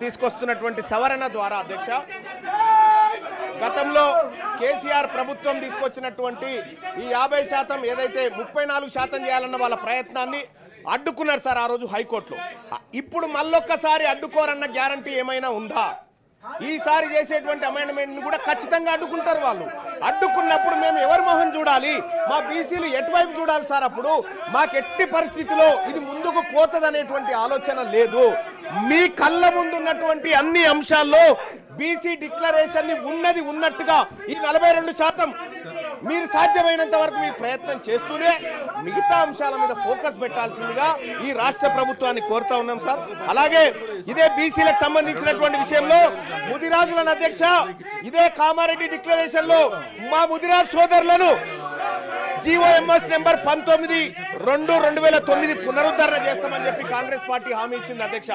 తీసుకొస్తున్నటువంటి సవరణ ద్వారా అధ్యక్ష గతంలో కేసీఆర్ ప్రభుత్వం తీసుకొచ్చినటువంటి ఈ 50% ఏదైతే 34% చేయాలన్న వాళ్ళ ప్రయత్నాన్ని అడ్డుకున్నారు సార్ ఆ రోజు హైకోర్టులో. ఇప్పుడు మళ్ళొక్కసారి అడ్డుకోరన్న గ్యారంటీ ఏమైనా ఉందా? ఈసారి చేసేటువంటి అమెండ్మెంట్ కూడా ఖచ్చితంగా అడ్డుకుంటారు వాళ్ళు. అడ్డుకున్నప్పుడు మేము ఎవరి మొహం చూడాలి? మా బీసీలు ఎటువైపు చూడాలి సార్? అప్పుడు మాకు ఎట్టి పరిస్థితిలో ఇది ముందుకు పోతుందనేటువంటి ఆలోచన లేదు. మీ కళ్ళ ముందున్నటువంటి అన్ని అంశాల్లో బీసీ డిక్లరేషన్ ని ఉన్నది ఉన్నట్టుగా ఈ 42% మీరు సాధ్యమైనంత వరకు మీ ప్రయత్నం చేస్తూనే మిగతా అంశాల మీద ఫోకస్ పెట్టాల్సిందిగా ఈ రాష్ట్ర ప్రభుత్వాన్ని కోరుతా ఉన్నాం సార్. అలాగే ఇదే బీసీలకు సంబంధించినటువంటి విషయంలో ముదిరాజులను అధ్యక్ష ఇదే కామారెడ్డి డిక్లరేషన్ లో మా ముదిరాజు సోదరులను జీఓఎంఎస్ నెంబర్ 19/2/2009 పునరుద్ధరణ చేస్తామని చెప్పి కాంగ్రెస్ పార్టీ హామీ ఇచ్చింది అధ్యక్ష.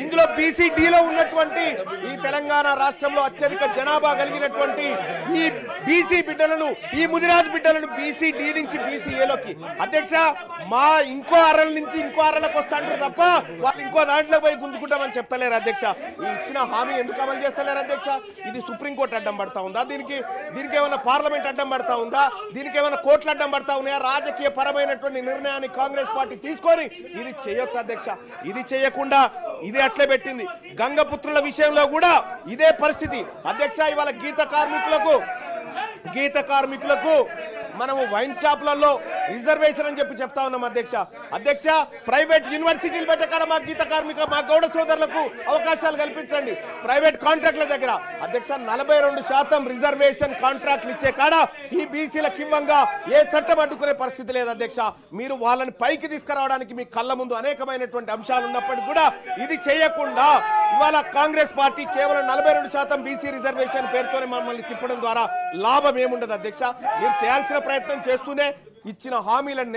ఇందులో బీసీడీలో ఉన్నటువంటి ఈ తెలంగాణ రాష్ట్రంలో అత్యధిక జనాభా కలిగినటువంటి ఈ బీసీ బిడ్డలను ఈ ముదిరాజు బిడ్డలను బీసీడీ నుంచి బీసీఏలోకి అధ్యక్ష మా ఇంకో అరల నుంచి ఇంకో అరలకు వస్తాంటారు తప్ప వాళ్ళు ఇంకో దాంట్లో పోయి గుంజుకుంటామని చెప్తలేరు అధ్యక్ష. ఈ ఇచ్చిన హామీ ఎందుకు అమలు చేస్తలేరు అధ్యక్ష? ఇది సుప్రీంకోర్టు అడ్డం పడతా ఉందా? దీనికి ఏమైనా పార్లమెంట్ అడ్డం పడతా ఉందా? దీనికి ఏమైనా కోర్టులు అడ్డం పడతా ఉన్నాయా? రాజకీయ పరమైనటువంటి నిర్ణయాన్ని కాంగ్రెస్ పార్టీ తీసుకొని ఇది చేయొచ్చు అధ్యక్ష. ఇది చేయకుండా ఇది అట్లే పెట్టింది. గంగపుత్రుల విషయంలో కూడా ఇదే పరిస్థితి అధ్యక్ష. ఇవాళ గీత కార్మికులకు మనము వైన్ షాపులలో రిజర్వేషన్ అని చెప్పి చెప్తా ఉన్నాం అధ్యక్ష. ప్రైవేట్ యూనివర్సిటీలు పెట్టే కాడ మా గీత కార్మిక మా గౌడ సోదరులకు అవకాశాలు కల్పించండి. ప్రైవేట్ కాంట్రాక్ట్ల దగ్గర అధ్యక్ష 42% రిజర్వేషన్ కాంట్రాక్ట్లు ఇచ్చే కాడ ఈ బీసీలకు ఇవ్వంగా ఏ చట్టం అడ్డుకునే పరిస్థితి లేదు అధ్యక్ష. మీరు వాళ్ళని పైకి తీసుకురావడానికి మీ కళ్ళ ముందు అనేకమైనటువంటి అంశాలు ఉన్నప్పటికీ కూడా ఇది చేయకుండా ఇవాళ కాంగ్రెస్ పార్టీ కేవలం 42% బీసీ రిజర్వేషన్ పేరుతోనే మమ్మల్ని తిప్పడం ద్వారా లాభం ఏముండదు అధ్యక్ష. మీరు చేయాల్సిన ప్రయత్నం చేస్తూనే ఇచ్చిన హామీలను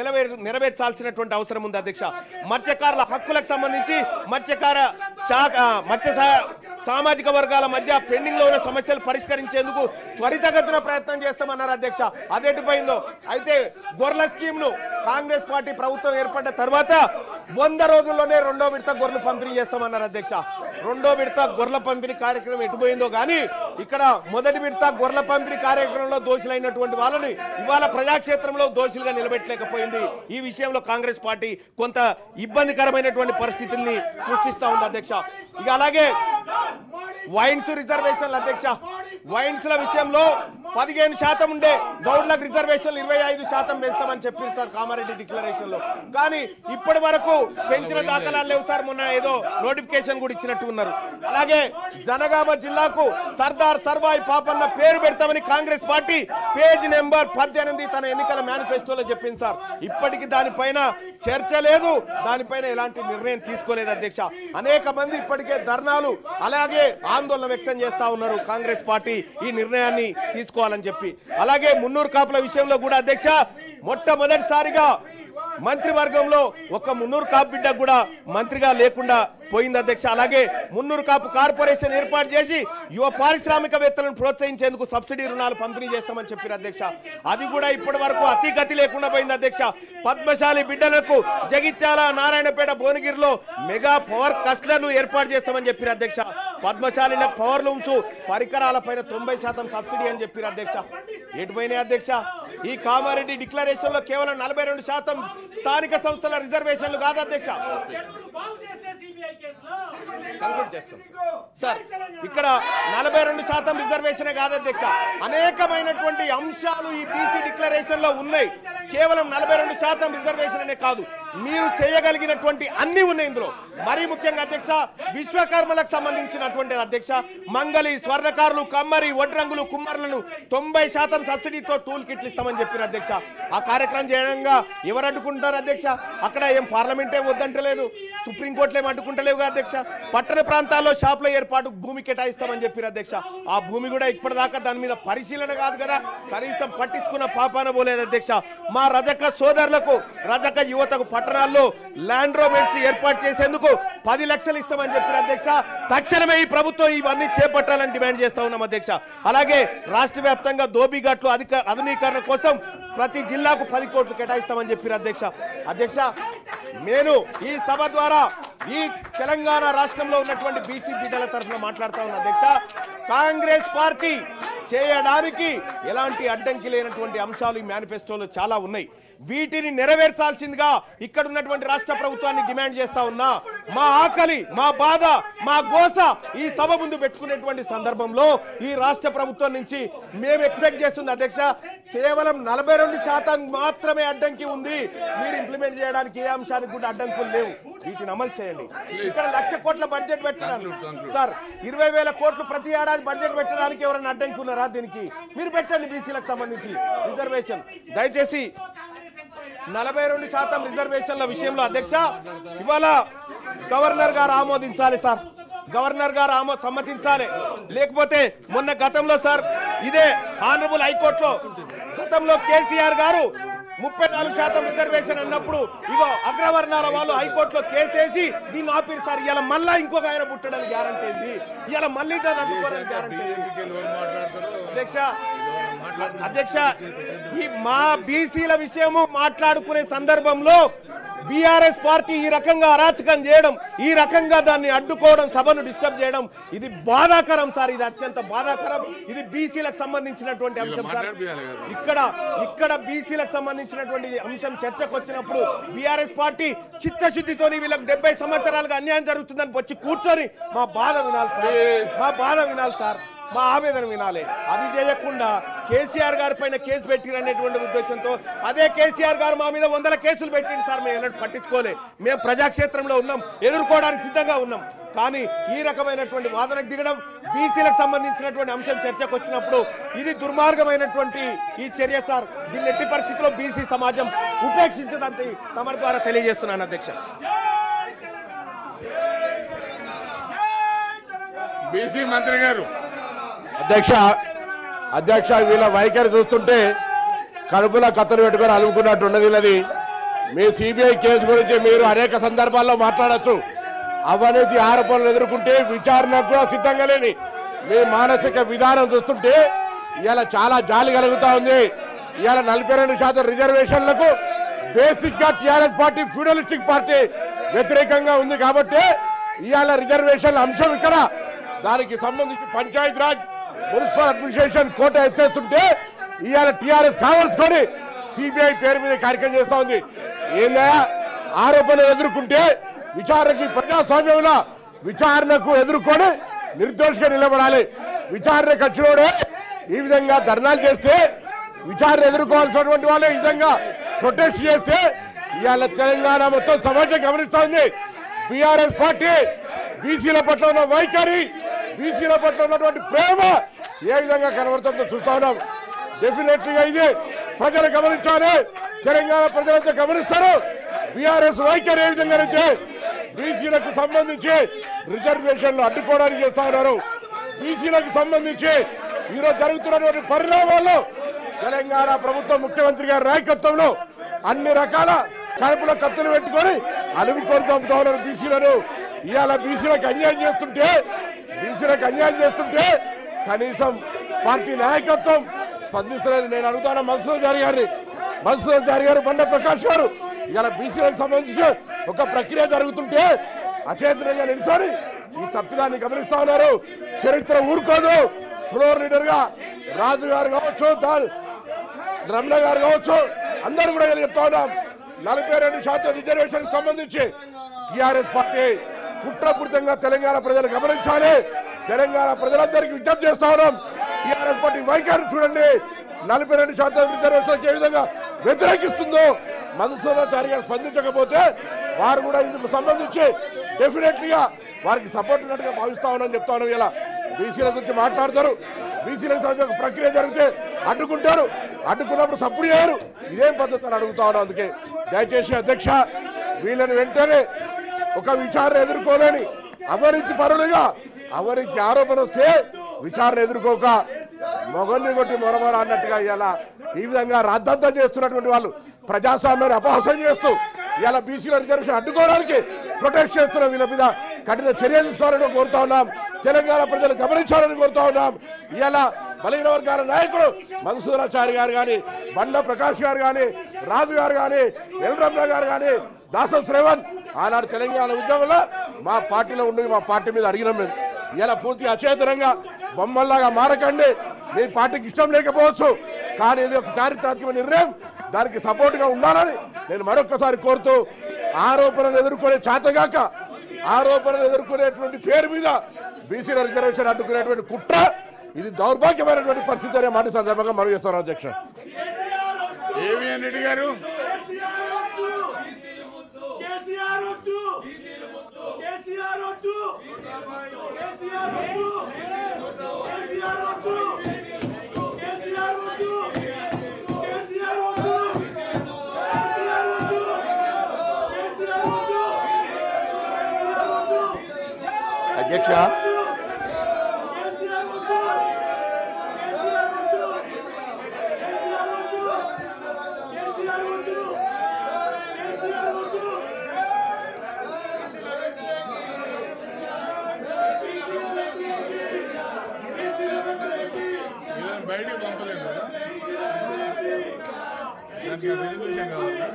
నెరవేర్చాల్సినటువంటి అవసరం ఉంది అధ్యక్ష. మత్స్యకారుల హక్కులకు సంబంధించి మత్స్య సామాజిక వర్గాల మధ్య పెండింగ్ లో ఉన్న సమస్యలు పరిష్కరించేందుకు త్వరితగతిన ప్రయత్నం చేస్తామన్నారు అధ్యక్ష. అదెటుపోయిందో అయితే గొర్రెల స్కీమ్ ను కాంగ్రెస్ పార్టీ ప్రభుత్వం ఏర్పడ్డ తర్వాత 100 రోజుల్లోనే 2వ విడత గొర్రెలు పంపిణీ చేస్తామన్నారు అధ్యక్ష. 2వ విడత గొర్రెల పంపిణీ కార్యక్రమం ఎటుపోయిందో కానీ ఇక్కడ మొదటి విడత గొర్రెల పంపిణీ కార్యక్రమంలో దోషులైనటువంటి వాళ్ళని ఇవాళ ప్రజాక్షేత్రంలో దోషులుగా నిలబెట్టలేకపోయింది. ఈ విషయంలో కాంగ్రెస్ పార్టీ కొంత ఇబ్బందికరమైనటువంటి పరిస్థితుల్ని సృష్టిస్తా ఉంది అధ్యక్ష. ఇక అలాగే వైన్స్ రిజర్వేషన్లు అధ్యక్ష. వైన్స్ ల విషయంలో 15% ఉండే గౌడ్లకు రిజర్వేషన్లు 25% పెంచుతామని చెప్పింది సార్ కామారెడ్డి డిక్లరేషన్ లో. కానీ ఇప్పటి వరకు పెంచిన దాఖలాలు లేవు సార్. మొన్న ఏదో నోటిఫికేషన్ కూడా ఇచ్చినట్టు ఉన్నారు. అలాగే జనగామ జిల్లాకు సర్దార్ సర్వాయి పాపన్న పేరు పెడతామని కాంగ్రెస్ పార్టీ పేజ్ నెంబర్ 18 తన ఎన్నికల మేనిఫెస్టోలో చెప్పింది సార్. ఇప్పటికీ దానిపైన చర్చ లేదు, దానిపైన ఎలాంటి నిర్ణయం తీసుకోలేదు అధ్యక్ష. అనేక మంది ఇప్పటికే ధర్నాలు అలాగే ఆందోళన వ్యక్తం చేస్తా ఉన్నారు కాంగ్రెస్ పార్టీ ఈ నిర్ణయాన్ని తీసుకోవాలని చెప్పి. అలాగే మున్నూరు కాపుల విషయంలో కూడా అధ్యక్ష మొట్టమొదటిసారిగా మంత్రివర్గంలో ఒక మున్నూరు కాపు బిడ్డ కూడా మంత్రిగా లేకుండా పోయింది అధ్యక్ష. అలాగే మున్నూరు కాపు కార్పొరేషన్ ఏర్పాటు చేసి యువ పారిశ్రామికవేత్తలను ప్రోత్సహించేందుకు సబ్సిడీ రుణాలు పంపిణీ చేస్తామని చెప్పారు అధ్యక్ష. అది కూడా ఇప్పటి వరకు అతిగతి లేకుండా పోయింది అధ్యక్ష. పద్మశాలి బిడ్డలకు జగిత్యాల, నారాయణపేట, భువనగిరిలో మెగా పవర్ కస్ట్లను ఏర్పాటు చేస్తామని చెప్పారు అధ్యక్ష. పద్మశాలిల పవర్ లూమ్స్ పరికరాల పైన 90% సబ్సిడీ అని చెప్పారు అధ్యక్ష. ఎటుపోయినాయి అధ్యక్ష? ఈ కామారెడ్డి డిక్లరేషన్ లో కేవలం 42% స్థానిక సంస్థల రిజర్వేషన్లు కాదు అధ్యక్ష. సార్ ఇక్కడ 42% రిజర్వేషన్ కాదు అధ్యక్ష. అనేకమైనటువంటి అంశాలు ఈ బీసీ డిక్లరేషన్ లో ఉన్నాయి. కేవలం 42% రిజర్వేషన్ అనే కాదు, మీరు చేయగలిగినటువంటి అన్ని ఉన్నాయి ఇందులో. మరీ ముఖ్యంగా అధ్యక్ష విశ్వకర్మలకు సంబంధించినటువంటి అధ్యక్ష మంగళి, స్వర్ణకారులు, కమ్మరి, వడ్రంగులు, కుమ్మరులను 90% సబ్సిడీతో టూల్ కిట్లు ఇస్తామని చెప్పారు అధ్యక్ష. ఆ కార్యక్రమం చేయడంగా ఎవరు అడ్డుకుంటారు అధ్యక్ష? అక్కడ ఏం పార్లమెంటే వద్దంటలేదు, సుప్రీంకోర్టులు ఏం అడ్డుకుంటలేవు అధ్యక్ష. పట్టణ ప్రాంతాల్లో షాపుల ఏర్పాటు భూమి కేటాయిస్తామని చెప్పారు అధ్యక్ష. ఆ భూమి కూడా ఇప్పటిదాకా దాని మీద పరిశీలన కాదు కదా, కనీసం పట్టించుకున్న పాపాన పోలేదు అధ్యక్ష. మా రజక సోదరులకు, రజక యువతకు పట్టణాల్లో ల్యాండ్ రోమెంట్స్ ఏర్పాటు చేసేందుకు 10 లక్షలు ఇస్తామని చెప్పారు అధ్యక్ష. తక్షణమే ఈ ప్రభుత్వం ఇవన్నీ చేపట్టాలని డిమాండ్ చేస్తా ఉన్నాం అధ్యక్ష. అలాగే రాష్ట్ర వ్యాప్తంగా దోబిఘాట్లు ఆధునీకరణ కోసం ప్రతి జిల్లాకు 10 కోట్లు కేటాయిస్తామని చెప్పారు అధ్యక్ష. నేను ఈ సభ ద్వారా ఈ తెలంగాణ రాష్ట్రంలో ఉన్నటువంటి బీసీ బిడ్డల తరఫున మాట్లాడుతా ఉన్న అధ్యక్ష, కాంగ్రెస్ పార్టీ చేయడానికి ఎలాంటి అడ్డంకి లేనటువంటి అంశాలు ఈ మేనిఫెస్టోలో చాలా ఉన్నాయి. వీటిని నెరవేర్చాల్సిందిగా ఇక్కడ ఉన్నటువంటి రాష్ట్ర ప్రభుత్వాన్ని డిమాండ్ చేస్తా ఉన్నా. మా ఆకలి, మా బాధ, మా గోస ఈ సభ ముందు పెట్టుకునేటువంటి సందర్భంలో ఈ రాష్ట్ర ప్రభుత్వం నుంచి మేము ఎక్స్పెక్ట్ చేస్తుంది అధ్యక్ష, కేవలం 42% మాత్రమే అడ్డంకి ఉంది. మీరు ఇంప్లిమెంట్ చేయడానికి ఏ అంశానికి కూడా అడ్డంకులు లేవు. వీటిని అమలు చేయండి. ఇక్కడ 1,00,000 కోట్ల బడ్జెట్ పెట్టినారు సార్, 20,000 కోట్లు ప్రతి ఏడాది బడ్జెట్ పెట్టడానికి ఎవరైనా అడ్డంకి ఉన్నారా? దీనికి మీరు పెట్టండి. బీసీలకు సంబంధించి రిజర్వేషన్ దయచేసి 42% రిజర్వేషన్ల విషయంలో అధ్యక్ష ఇవాళ గవర్నర్ గారు ఆమోదించాలి సార్, గవర్నర్ గారు సమ్మతించాలి. లేకపోతే మొన్న గతంలో సార్ ఇదే ఆనరబుల్ హైకోర్టులో గతంలో కేసీఆర్ గారు 34% రిజర్వేషన్ అన్నప్పుడు ఇగో అగ్రవర్ణాల వాళ్ళు హైకోర్టులో కేసేసి దీన్ని ఆపిరు సార్. ఇలా మళ్ళా ఇంకొక ఆయన పుట్టడానికి గ్యారంటీ ఏంది? ఇలా మళ్ళీ దాన్ని అడ్డుకోవడానికి గ్యారంటీ అధ్యక్ష ఈ మా బీసీల విషయము మాట్లాడుకునే సందర్భంలో బీఆర్ఎస్ పార్టీ ఈ రకంగా అరాచకం చేయడం, ఈ రకంగా దాన్ని అడ్డుకోవడం, సభను డిస్టర్బ్ చేయడం ఇది బాధాకరం సార్. ఇది అత్యంత బాధాకరం. ఇది బీసీలకు సంబంధించినటువంటి అంశం సార్. ఇక్కడ బీసీలకు సంబంధించినటువంటి అంశం చర్చకు వచ్చినప్పుడు బీఆర్ఎస్ పార్టీ చిత్తశుద్ధితో వీళ్ళకి 70 సంవత్సరాలుగా అన్యాయం జరుగుతుందని వచ్చి కూర్చొని మా బాధ వినాలి సార్, మా బాధ వినాలి సార్, మా ఆవేదన వినాలి. అది చేయకుండా కేసీఆర్ గారి పైన కేసు పెట్టిరనేటువంటి ఉద్దేశంతో అదే కేసీఆర్ గారు మా మీద 100 కేసులు పెట్టింది సార్. మేము ఎన్నడూ పట్టించుకోలే. మేము ప్రజాక్షేత్రంలో ఉన్నాం, ఎదుర్కోవడానికి సిద్ధంగా ఉన్నాం. కానీ ఈ రకమైనటువంటి వాదనకు దిగడం, బీసీలకు సంబంధించినటువంటి అంశం చర్చకు వచ్చినప్పుడు ఇది దుర్మార్గమైనటువంటి ఈ చర్య సార్. దీన్ని ఎట్టి పరిస్థితుల్లో బీసీ సమాజం ఉపేక్షించదంతే తమ ద్వారా తెలియజేస్తున్నాను అధ్యక్ష. బీసీ మంత్రి గారు. అధ్యక్ష వీళ్ళ వైఖరి చూస్తుంటే కడుపులో కత్తులు పెట్టుకొని అలుముకున్నట్టు ఉన్నది. వీళ్ళది మీ సిబిఐ కేసు గురించి మీరు అనేక సందర్భాల్లో మాట్లాడచ్చు. అవినీతి ఆరోపణలు ఎదుర్కొంటే విచారణకు కూడా సిద్ధంగా లేని మీ మానసిక విధానం చూస్తుంటే ఇవాళ చాలా జాలి కలుగుతా ఉంది. ఇవాళ 42% రిజర్వేషన్లకు బేసిక్ గా టీఆర్ఎస్ పార్టీ ఫ్యూడలిస్టిక్ పార్టీ వ్యతిరేకంగా ఉంది కాబట్టి ఇవాళ రిజర్వేషన్ల అంశం ఇక్కడ దానికి సంబంధించి పంచాయతీ రాజ్ మున్సిపల్ అడ్మినిస్ట్రేషన్ కోట ఎత్తేస్తుంటే ఇవాళ టీఆర్ఎస్ కావాల్సుకొని సిబిఐ పేరు మీద కార్యక్రమం చేస్తా ఉంది. ఏందా ఆరోపణలు ఎదుర్కొంటే విచారణకి ప్రజాస్వామ్యంలో విచారణకు ఎదుర్కొని నిర్దోషిగా నిలబడాలి. విచారణకు వచ్చినోడే ఈ విధంగా ధర్నాలు చేస్తే, విచారణ ఎదుర్కోవాల్సినటువంటి వాళ్ళు ఈ విధంగా ప్రొటెస్ట్ చేస్తే ఇవాళ తెలంగాణ మొత్తం సమాజం గమనిస్తా ఉంది. బీఆర్ఎస్ పార్టీ బీసీల పట్ల ఉన్న వైఖరి, బీసీల పట్ల ఉన్నటువంటి ప్రేమ ఏ విధంగా కనబడుతుందో చూస్తా ఉన్నాం. డెఫినెట్లీగా ఇది ప్రజలు గమనించాలి. తెలంగాణ ప్రజలంతా గమనిస్తారు. బీఆర్ఎస్ వైఖరి ఏ విధంగా నుంచి బీసీలకు సంబంధించి రిజర్వేషన్లు అడ్డుకోవడానికి చేస్తా ఉన్నారు. బీసీలకు సంబంధించి ఈరోజు జరుగుతున్నటువంటి పరిణామాల్లో తెలంగాణ ప్రభుత్వం ముఖ్యమంత్రి గారి నాయకత్వంలో అన్ని రకాల కడుపులో కత్తులు పెట్టుకొని అలుముకొని చంపుతా ఉన్నారు బీసీలను. ఇవాళ బీసీలకు అన్యాయం చేస్తుంటే కనీసం పార్టీ నాయకత్వం స్పందిస్తలేదు. నేను అడుగుతాను మధుసూదన్ చారి గారు, బండ ప్రకాష్ గారు, ఇవాళ బీసీలకు సంబంధించి ఒక ప్రక్రియ జరుగుతుంటే అచేతనంగా నిలిచారు. ఈ తప్పిదాన్ని గమనిస్తా ఉన్నారు. చరిత్ర ఊరుకోదు. ఫ్లోర్ లీడర్ గా రాజు గారు కావచ్చు, రమణ గారు కావచ్చు, అందరూ కూడా చెప్తా ఉన్నాం. 42% రిజర్వేషన్ సంబంధించి టీఆర్ఎస్ పార్టీ కుట్రపూరితంగా తెలంగాణ ప్రజలు గమనించాలి. తెలంగాణ ప్రజలందరికీ విజ్ఞప్తి చేస్తా ఉన్నాం. టీఆర్ఎస్ పార్టీ వైఖరిని చూడండి. 42% రిజర్వేషన్ ఏ విధంగా వ్యతిరేకిస్తుందో మధుసూదన్ చారి గారు స్పందించకపోతే వారు కూడా ఇందుకు సంబంధించి డెఫినెట్లీగా వారికి సపోర్ట్ ఉన్నట్టుగా భావిస్తా ఉన్నామని చెప్తా ఉన్నాం. ఇలా బీసీల గురించి మాట్లాడతారు. బీసీలకు ప్రక్రియ జరిగితే అడ్డుకుంటారు. అడ్డుకున్నప్పుడు సపోర్ట్ చేయరు. ఇదేం పద్ధతి అని అడుగుతా ఉన్నాం. అందుకే దయచేసి అధ్యక్ష వీళ్ళని వెంటనే ఒక విచారణ ఎదుర్కోలేని అవినీతి పరులుగా అవినీతి ఆరోపణ వస్తే విచారణ ఎదుర్కోక మొగన్ని కొట్టి మొరమొర అన్నట్టుగా ఇలా ఈ విధంగా రాద్ధాంతం చేస్తున్నటువంటి వాళ్ళు ప్రజాస్వామ్యాన్ని అపహాసం చేస్తూ ఇలా బీసీల రిజర్వేషన్ అడ్డుకోవడానికి ప్రొటెస్ట్ చేస్తున్న వీళ్ళ మీద కఠిన చర్య తీసుకోవాలని కోరుతా ఉన్నాం. తెలంగాణ ప్రజలు గమనించాలని కోరుతా ఉన్నాం. ఇలా బలహీన వర్గాల నాయకులు మధుసూదన్ చారి గారు కానీ, బండ ప్రకాష్ గారు కానీ, రాజు గారు కానీ, ఎల్ రమణ గారు కానీ, దాసం శ్రవణ్ ఆనాడు తెలంగాణ ఉద్యమంలో మా పార్టీలో ఉండి మా పార్టీ మీద అడిగినాం మేము. ఇలా పూర్తిగా అచేతనంగా బొమ్మల్లాగా మారకండి. మీ పార్టీకి ఇష్టం లేకపోవచ్చు, కానీ ఇది ఒక చారిత్రాత్మక నిర్ణయం, దానికి సపోర్ట్గా ఉండాలని నేను మరొక్కసారి కోరుతూ, ఆరోపణలు ఎదుర్కొనే చేతగాక ఆరోపణలు ఎదుర్కొనేటువంటి పేరు మీద బీసీల రిజర్వేషన్ అడ్డుకునేటువంటి కుట్ర, ఇది దౌర్భాగ్యమైనటువంటి పరిస్థితి అనే మాట సందర్భంగా మనం చేస్తున్నారు అధ్యక్ష. ఏవిఎన్ రెడ్డి గారు అధ్యక్ష, బయటికి పంపలేదు కదా, దానికి రెజల్యూషన్ కావాలా?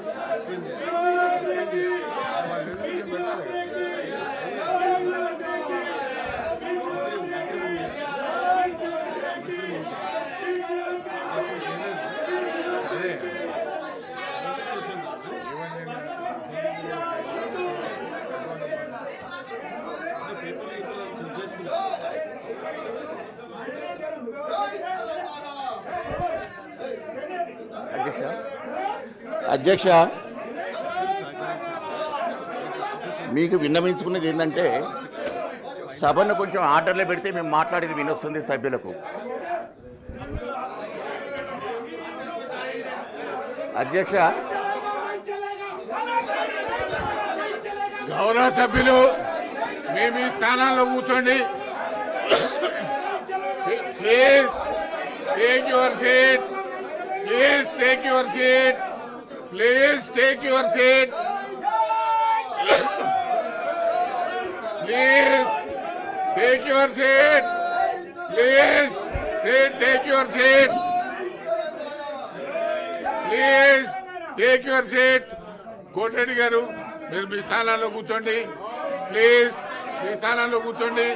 అధ్యక్ష, మీకు విన్నవించుకున్నది ఏంటంటే సభను కొంచెం ఆర్డర్లో పెడితే మేము మాట్లాడేది వినొస్తుంది సభ్యులకు. అధ్యక్ష, గౌరవ సభ్యులు మీ మీ స్థానాల్లో కూర్చోండి. Please take your seat. Please take your seat. Please take your seat. Please take your seat. Please take your seat. Please take your seat. Koti Reddy గారు, మీరు మీ స్థానాల్లో కూర్చోండి. ప్లీజ్ మీ స్థానాల్లో కూర్చోండి.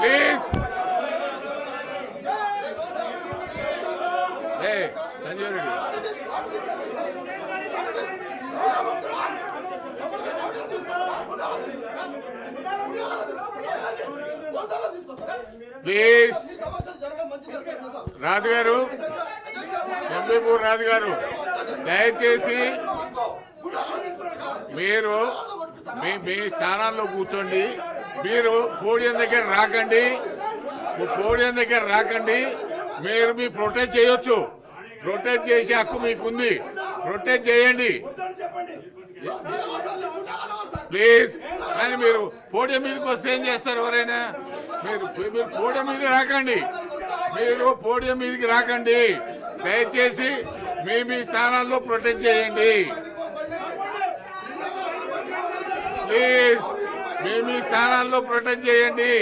ప్లీజ్. సంజయ్ రెడ్డి, ప్లీజ్. రాజు గారు, షంబీపూర్ రాజు గారు, దయచేసి మీరు మీ స్థానాల్లో కూర్చోండి. మీరు పోడియం దగ్గర రాకండి. పోడియం దగ్గర రాకండి. మీరు మీ ప్రొటెస్ట్ చేయొచ్చు. ప్రొటెస్ట్ చేసే హక్కు మీకుంది. ప్రొటెస్ట్ చేయండి ప్లీజ్. కానీ మీరు పోడియం మీదకి వస్తే ఏం చేస్తారు ఎవరైనా? మీరు పోడియం మీదకి రాకండి. మీరు పోడియం మీదకి రాకండి. దయచేసి మీ స్థానాల్లో ప్రొటెస్ట్ చేయండి ప్లీజ్. మీ స్థానాల్లో ప్రొటెస్ట్ చేయండి.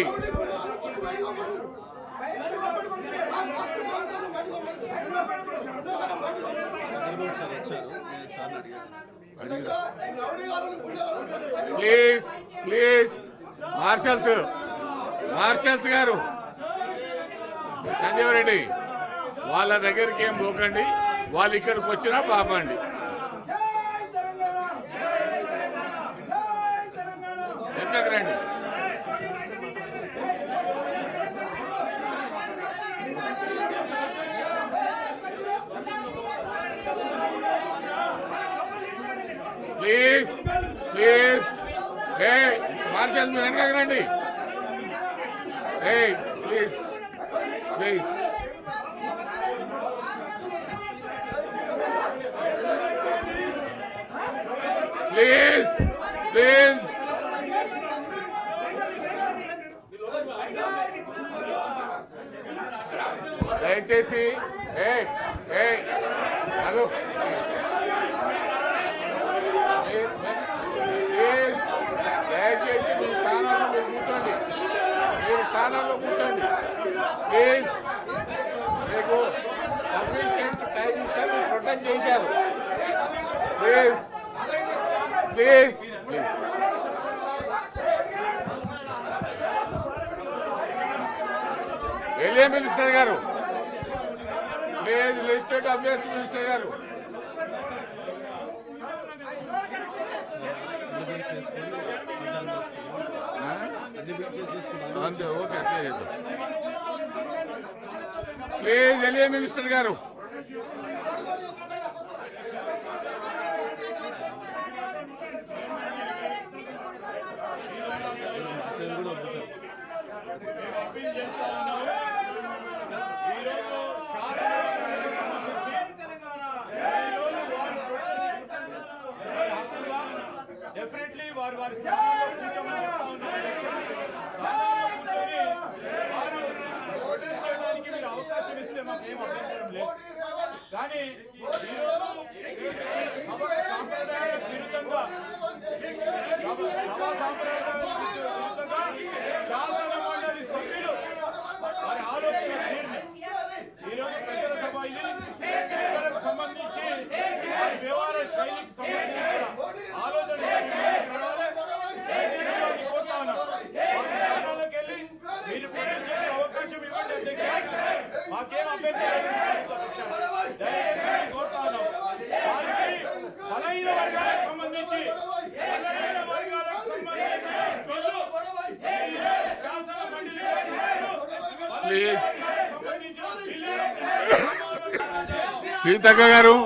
Please please. మార్షల్స్ గారు, సంజయ్ రెడ్డి, వాళ్ళ దగ్గరికి ఏం పోకండి. వాళ్ళు ఇక్కడికి వచ్చినా పాపండి. ఎంతకు రండి. Please please. మార్షల్ మీరు వెనకకు రండి. Please please. Please please. దయచేసి దయచేసి మీ స్థానాల్లో కూర్చోండి. చేశారు. ప్లీజ్ ప్లీజ్ ఎల్ఏ మినిస్టర్ గారు, ప్లీజ్ లిస్టెడ్ అఫేర్స్ మినిస్టర్ గారు. అంతే, ఓకే, అట్లే చేద్దాం. ప్లీజ్ ఎల్ఏ మినిస్టర్ గారు. డెఫినెట్లీ వారు మీరు అవకాశం ఇస్తే మాకేం అభ్యంతరం లేదు. కానీ సాంప్రదాయ విరుద్ధంగా శాసన మండలి సభ్యులు వారి ఆలోచన ఈరోజు ప్రజల సభ ఇది సంబంధించి వారి వ్యవహార శైలికి సంబంధించిన ఆలోచన మీరు ప్రకటించే అవకాశం ఇవ్వండి. మాకేం అభ్యంతరం కోరుతా ఉన్నాం. వారికి బలహీన వర్గాలకు సంబంధించి శాసన మండలి ప్లీజ్ సీతక్క గారు,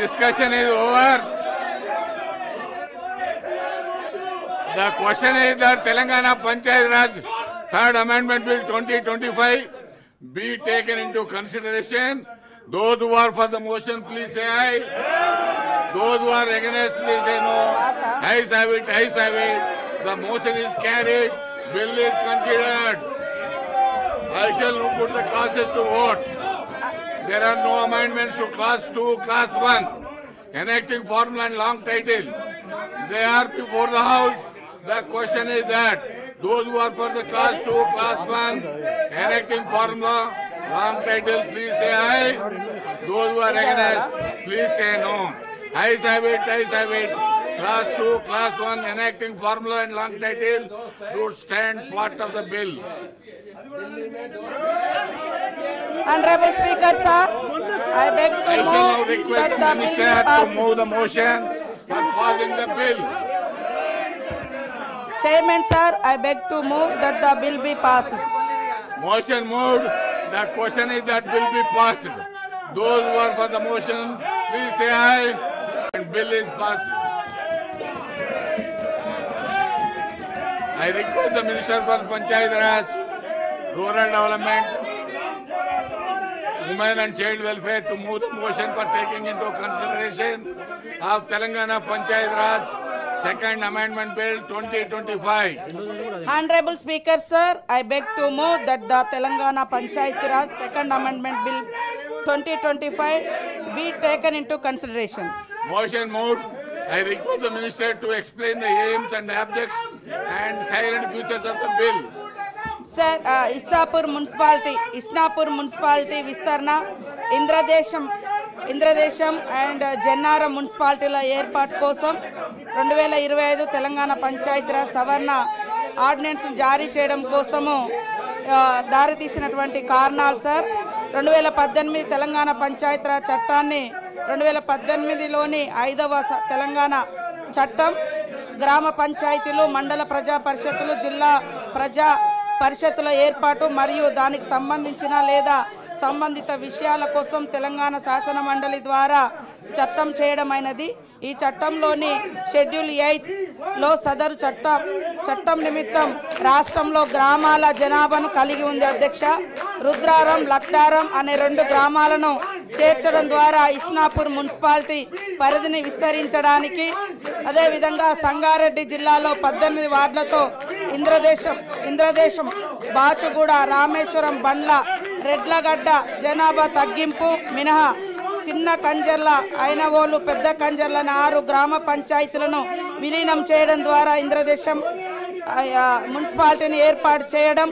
discussion is over. The question is that Telangana Panchayat Raj Third Amendment Bill 2025 be taken into consideration. Those who are for the motion, please say aye. Those who are against, please say no. Ayes have it, ayes have it. The motion is carried. Bill is considered. I shall put the classes to vote. There are no amendments to class 2, class 1. Enacting formula and long title. They are before the house. The question is that those who are for the class 2, class 1, enacting formula, long title, please say aye. Those who are against, please say no. Ayes have it, ayes have it. Class 2, class 1, enacting formula and long title to stand part of the bill. Honorable Speaker, sir, I beg I to shall now move request that the the bill minister be to passed. move the motion for passing the bill. Chairman, sir, I beg to move that the bill be passed. Motion moved. The question is that bill be passed. Those who are for the motion, please say aye. And bill is passed. I request the Minister for Panchayat Raj, Rural Development, Women and Child Welfare to move the motion for taking into consideration of Telangana Panchayat Raj Second Amendment Bill 2025. Honorable Speaker, sir, I beg to move that the Telangana Panchayat Raj Second Amendment Bill 2025 be taken into consideration. Motion moved. I request the Minister to explain the aims and objects and silent features of the bill. Sir, Isnapur Municipality Vistarna, Indresham and Jannaram మున్సిపాలిటీల ఏర్పాటు కోసం 2025 తెలంగాణ పంచాయతీరాజ్ సవరణ ordinance జారీ చేయడం కోసము దారితీసినటువంటి కారణాలు sir. 2018 Telangana Panchayati Raj చట్టాన్ని 2018లోని 5వ తెలంగాణ చట్టం గ్రామ పంచాయతీలు, మండల ప్రజా పరిషత్తులు, జిల్లా ప్రజా పరిషత్తుల ఏర్పాటు మరియు దానికి సంబంధించిన లేదా సంబంధిత విషయాల కోసం తెలంగాణ శాసన మండలి ద్వారా చట్టం చేయడమైనది. ఈ చట్టంలోని షెడ్యూల్ 8లో సదరు చట్టం నిమిత్తం రాష్ట్రంలో గ్రామాల జనాభాను కలిగి ఉంది అధ్యక్ష. రుద్రారం, లక్డారం అనే 2 గ్రామాలను చేర్చడం ద్వారా ఇస్నాపూర్ మున్సిపాలిటీ పరిధిని విస్తరించడానికి, అదేవిధంగా సంగారెడ్డి జిల్లాలో 18 వార్డులతో ఇంద్రదేశం, బాచుగూడ, రామేశ్వరం, బండ్ల, రెడ్లగడ్డ జనాభా తగ్గింపు మినహా చిన్న కంజర్ల, ఐనవోలు, పెద్ద కంజర్ల 6 గ్రామ పంచాయతీలను విలీనం చేయడం ద్వారా ఇంద్రదేశం మున్సిపాలిటీని ఏర్పాటు చేయడం